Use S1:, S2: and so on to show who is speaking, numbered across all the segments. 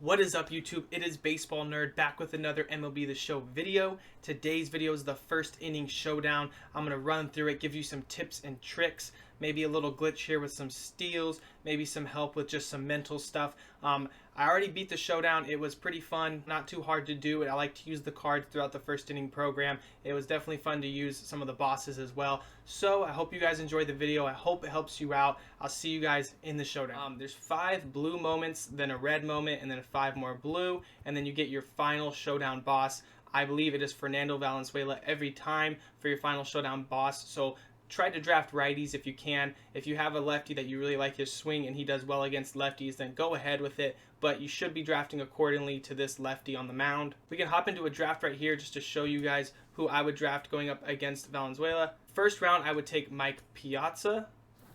S1: What is up, YouTube? It is Baseball Nerd back with another MLB The Show video. Today's video is the first inning showdown. I'm going to run through it, give you some tips and tricks, maybe a little glitch here with some steals, maybe some help with just some mental stuff. I already beat the showdown. It was pretty fun, not too hard to do. I like to use the cards throughout the first inning program. It was definitely fun to use some of the bosses as well. So I hope you guys enjoyed the video. I hope it helps you out. I'll see you guys in the showdown. There's 5 blue moments, then a red moment, and then 5 more blue, and then you get your final showdown boss. I believe it is Fernando Valenzuela every time for your final showdown boss. So try to draft righties if you can. If you have a lefty that you really like his swing and he does well against lefties, then go ahead with it. But you should be drafting accordingly to this lefty on the mound. We can hop into a draft right here just to show you guys who I would draft going up against Valenzuela. First round, I would take Mike Piazza,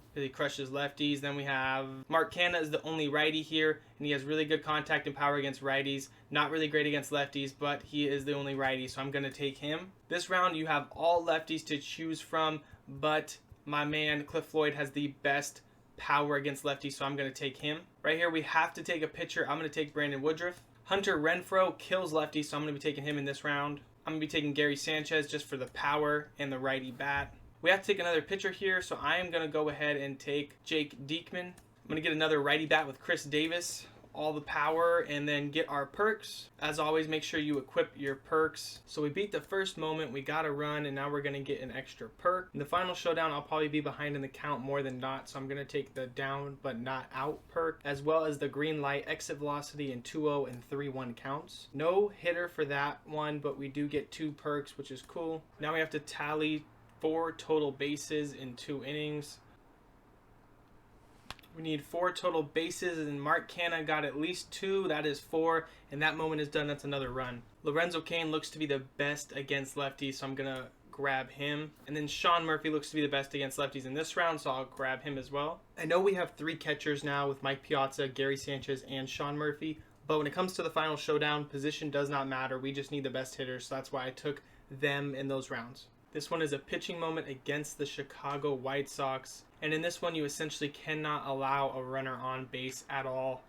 S1: because he crushes lefties. Then we have Mark Canha is the only righty here, and he has really good contact and power against righties. Not really great against lefties, but he is the only righty, so I'm going to take him. This round, you have all lefties to choose from, but my man Cliff Floyd has the best power against lefties, so I'm going to take him. Right here, we have to take a pitcher. I'm going to take Brandon Woodruff. Hunter Renfroe kills lefties, so I'm going to be taking him in this round. I'm going to be taking Gary Sanchez just for the power and the righty bat. We have to take another pitcher here, so I am going to go ahead and take Jake Diekman. I'm going to get another righty bat with Chris Davis, all the power, and then get our perks. As always, make sure you equip your perks. So we beat the first moment, we got a run, and now we're going to get an extra perk. In the final showdown, I'll probably be behind in the count more than not, so I'm going to take the down but not out perk, as well as the green light exit velocity in 2-0 and 3-1 counts. No hitter for that one, but we do get 2 perks, which is cool. Now we have to tally 4 total bases in 2 innings. We need 4 total bases, and Mark Canha got at least 2. That is 4, and that moment is done. That's another run. Lorenzo Cain looks to be the best against lefties, so I'm going to grab him. And then Sean Murphy looks to be the best against lefties in this round, so I'll grab him as well. I know we have 3 catchers now with Mike Piazza, Gary Sanchez, and Sean Murphy, but when it comes to the final showdown, position does not matter. We just need the best hitters, so that's why I took them in those rounds. This one is a pitching moment against the Chicago White Sox. And in this one, you essentially cannot allow a runner on base at all.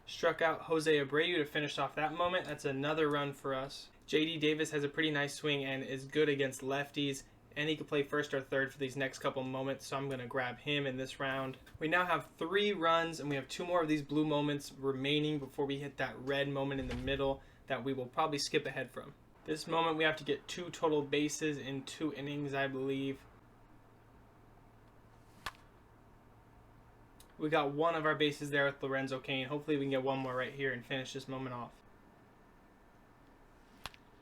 S1: Struck out Jose Abreu to finish off that moment. That's another run for us. J.D. Davis has a pretty nice swing and is good against lefties. And he could play first or third for these next couple moments, so I'm going to grab him in this round. We now have 3 runs, and we have 2 more of these blue moments remaining before we hit that red moment in the middle that we will probably skip ahead from. This moment, we have to get 2 total bases in 2 innings, I believe. We got 1 of our bases there with Lorenzo Cain. Hopefully we can get 1 more right here and finish this moment off.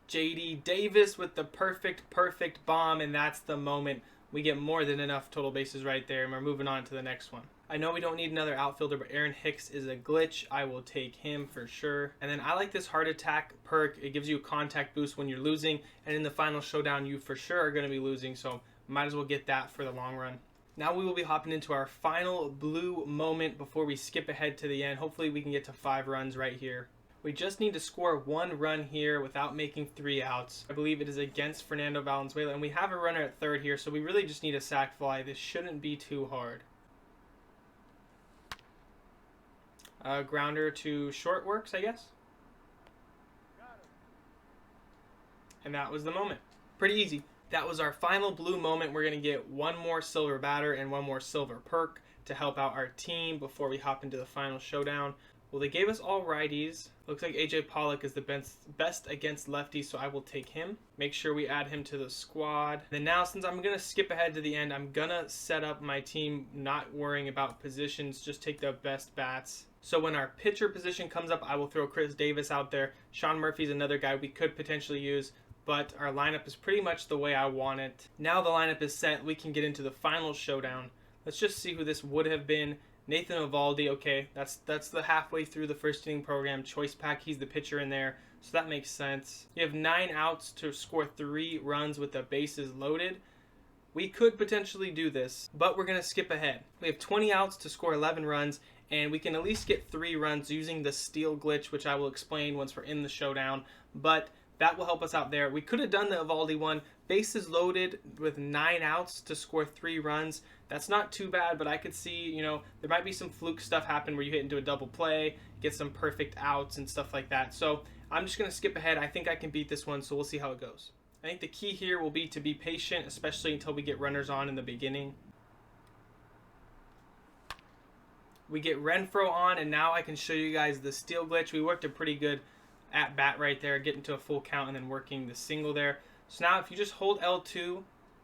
S1: J.D. Davis with the perfect bomb, and that's the moment. We get more than enough total bases right there, and we're moving on to the next one. I know we don't need another outfielder, but Aaron Hicks is a glitch. I will take him for sure. And then I like this heart attack perk. It gives you a contact boost when you're losing, and in the final showdown, you for sure are going to be losing, so might as well get that for the long run. Now we will be hopping into our final blue moment before we skip ahead to the end. Hopefully we can get to 5 runs right here. We just need to score 1 run here without making 3 outs. I believe it is against Fernando Valenzuela, and we have a runner at third here, so we really just need a sac fly. This shouldn't be too hard. Grounder to short works, I guess. And that was the moment. Pretty easy. That was our final blue moment. We're going to get 1 more silver batter and 1 more silver perk to help out our team before we hop into the final showdown. Well, they gave us all righties. Looks like AJ Pollock is the best against lefties, so I will take him. Make sure we add him to the squad. Then now, since I'm going to skip ahead to the end, I'm going to set up my team not worrying about positions, just take the best bats. So when our pitcher position comes up, I will throw Chris Davis out there. Sean Murphy's another guy we could potentially use, but our lineup is pretty much the way I want it. Now the lineup is set, we can get into the final showdown. Let's just see who this would have been. Nathan Eovaldi, okay, that's the halfway through the first inning program choice pack. He's the pitcher in there, so that makes sense. You have 9 outs to score 3 runs with the bases loaded. We could potentially do this, but we're going to skip ahead. We have 20 outs to score 11 runs, and we can at least get 3 runs using the steal glitch, which I will explain once we're in the showdown. But that will help us out there. We could have done the Evaldi one. Bases loaded with 9 outs to score 3 runs. That's not too bad, but I could see, there might be some fluke stuff happen where you hit into a double play, get some perfect outs and stuff like that. So I'm just going to skip ahead. I think I can beat this one, so we'll see how it goes. I think the key here will be to be patient, especially until we get runners on in the beginning. We get Renfroe on, and now I can show you guys the steal glitch. We worked a pretty good at bat right there, getting to a full count and then working the single there. So now if you just hold L2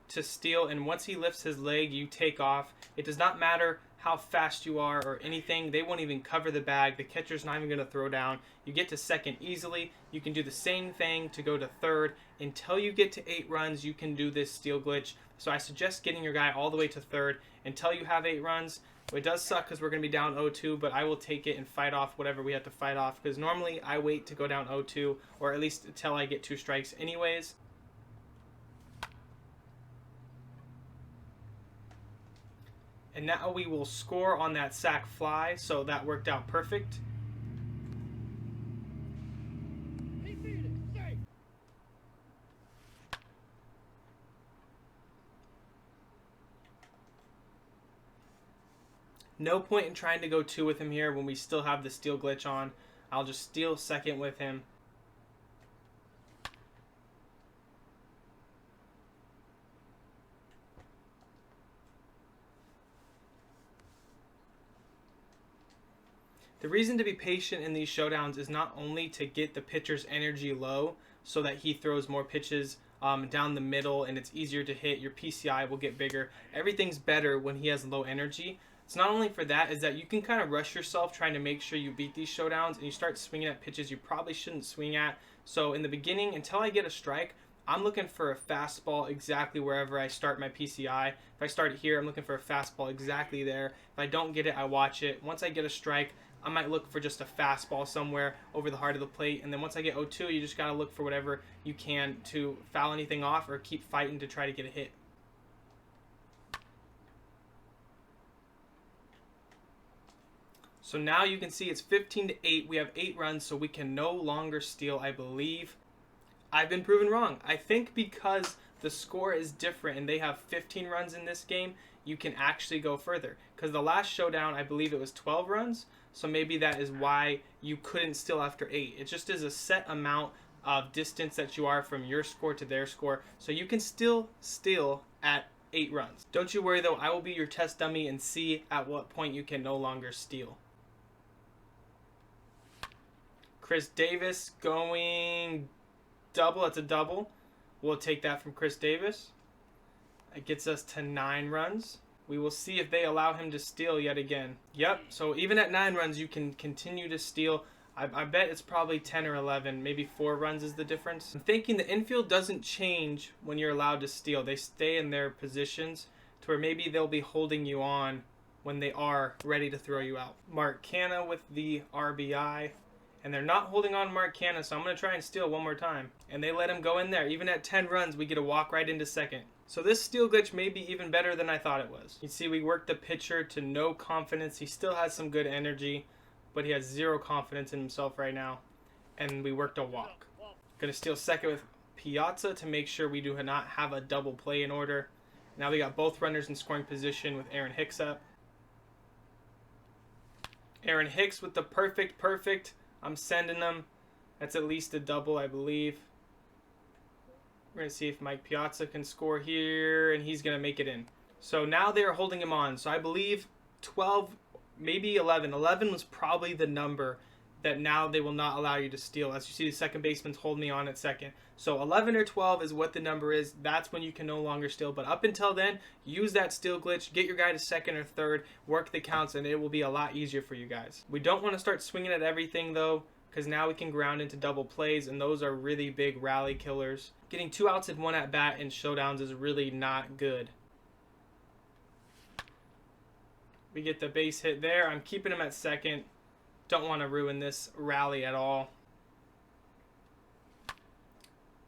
S1: to steal, and once he lifts his leg, you take off. It does not matter how fast you are or anything. They won't even cover the bag. The catcher's not even going to throw down. You get to second easily. You can do the same thing to go to third. Until you get to 8 runs, you can do this steal glitch. So I suggest getting your guy all the way to third until you have 8 runs. It does suck because we're going to be down 0-2, but I will take it and fight off whatever we have to fight off, because normally I wait to go down 0-2, or at least until I get 2 strikes anyways. And now we will score on that sac fly, so that worked out perfect. No point in trying to go 2 with him here when we still have the steal glitch on. I'll just steal second with him. The reason to be patient in these showdowns is not only to get the pitcher's energy low so that he throws more pitches down the middle and it's easier to hit. Your PCI will get bigger. Everything's better when he has low energy. It's not only for that, is that you can kind of rush yourself trying to make sure you beat these showdowns, and you start swinging at pitches you probably shouldn't swing at. So in the beginning, until I get a strike, I'm looking for a fastball exactly wherever I start my PCI. If I start here, I'm looking for a fastball exactly there. If I don't get it, I watch it. Once I get a strike, I might look for just a fastball somewhere over the heart of the plate. And then once I get 0-2, you just got to look for whatever you can to foul anything off or keep fighting to try to get a hit. So now you can see it's 15-8. We have 8 runs, so we can no longer steal, I believe. I've been proven wrong. I think because the score is different and they have 15 runs in this game, you can actually go further. Because the last showdown, I believe it was 12 runs. So maybe that is why you couldn't steal after 8. It just is a set amount of distance that you are from your score to their score. So you can still steal at 8 runs. Don't you worry though, I will be your test dummy and see at what point you can no longer steal. Chris Davis going double. That's a double. We'll take that from Chris Davis. It gets us to 9 runs. We will see if they allow him to steal yet again. Yep, so even at 9 runs, you can continue to steal. I bet it's probably 10 or 11. Maybe 4 runs is the difference. I'm thinking the infield doesn't change when you're allowed to steal. They stay in their positions to where maybe they'll be holding you on when they are ready to throw you out. Mark Canha with the RBI. And they're not holding on Mark Canha, so I'm going to try and steal one more time. And they let him go in there. Even at 10 runs, we get a walk right into second. So this steal glitch may be even better than I thought it was. You see, we worked the pitcher to no confidence. He still has some good energy, but he has 0 confidence in himself right now. And we worked a walk. Going to steal second with Piazza to make sure we do not have a double play in order. Now we got both runners in scoring position with Aaron Hicks up. Aaron Hicks with the perfect. I'm sending them. That's at least a double, I believe. We're going to see if Mike Piazza can score here, and he's going to make it in. So now they're holding him on. So I believe 12, maybe 11. 11 was probably the number that now they will not allow you to steal. As you see, the second baseman's holding me on at second. So 11 or 12 is what the number is. That's when you can no longer steal. But up until then, use that steal glitch. Get your guy to second or third. Work the counts, and it will be a lot easier for you guys. We don't want to start swinging at everything, though, because now we can ground into double plays, and those are really big rally killers. Getting 2 outs in 1 at bat in showdowns is really not good. We get the base hit there. I'm keeping him at second. Don't want to ruin this rally at all.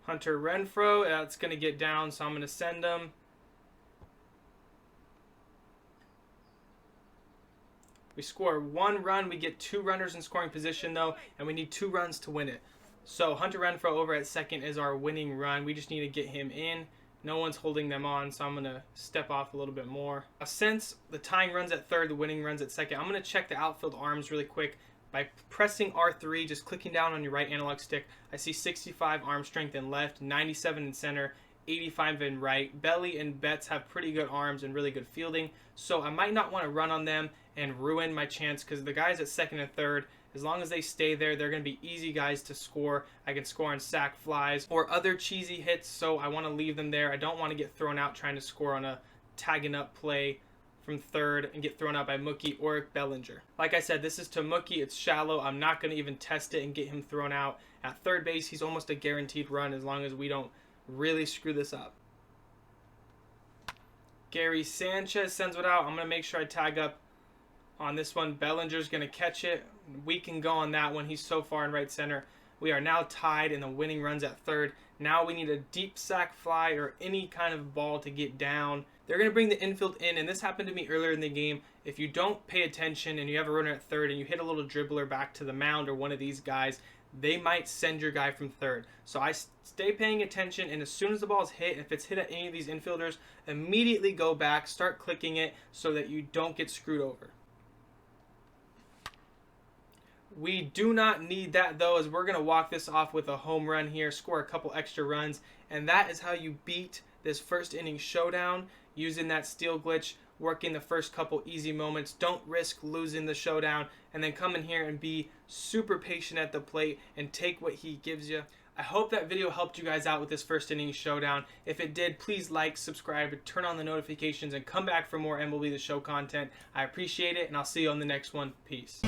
S1: Hunter Renfroe, that's going to get down, so I'm going to send him. We score 1 run. We get 2 runners in scoring position, though, and we need 2 runs to win it. So Hunter Renfroe over at second is our winning run. We just need to get him in. No one's holding them on, so I'm going to step off a little bit more. Since the tying runs at third, the winning runs at second, I'm going to check the outfield arms really quick. By pressing R3, just clicking down on your right analog stick, I see 65 arm strength in left, 97 in center, 85 in right. Belly and Betts have pretty good arms and really good fielding, so I might not want to run on them and ruin my chance, because the guys at second and third, as long as they stay there, they're going to be easy guys to score. I can score on sac flies or other cheesy hits, so I want to leave them there. I don't want to get thrown out trying to score on a tagging up play from third and get thrown out by Mookie or Bellinger. Like I said, this is to Mookie. It's shallow. I'm not going to even test it and get him thrown out. At third base, he's almost a guaranteed run as long as we don't really screw this up. Gary Sanchez sends it out. I'm going to make sure I tag up on this one. Bellinger's going to catch it. We can go on that one. He's so far in right center. We are now tied in the winning runs at third. Now we need a deep sac fly or any kind of ball to get down. They're going to bring the infield in, and this happened to me earlier in the game. If you don't pay attention and you have a runner at third and you hit a little dribbler back to the mound or one of these guys, they might send your guy from third. So I stay paying attention, and as soon as the ball's hit, if it's hit at any of these infielders, immediately go back, start clicking it so that you don't get screwed over. We do not need that, though, as we're going to walk this off with a home run here, score a couple extra runs, and that is how you beat this first inning showdown, using that steal glitch, working the first couple easy moments. Don't risk losing the showdown, and then come in here and be super patient at the plate and take what he gives you. I hope that video helped you guys out with this first inning showdown. If it did, please like, subscribe, turn on the notifications, and come back for more MLB The Show content. I appreciate it, and I'll see you on the next one. Peace.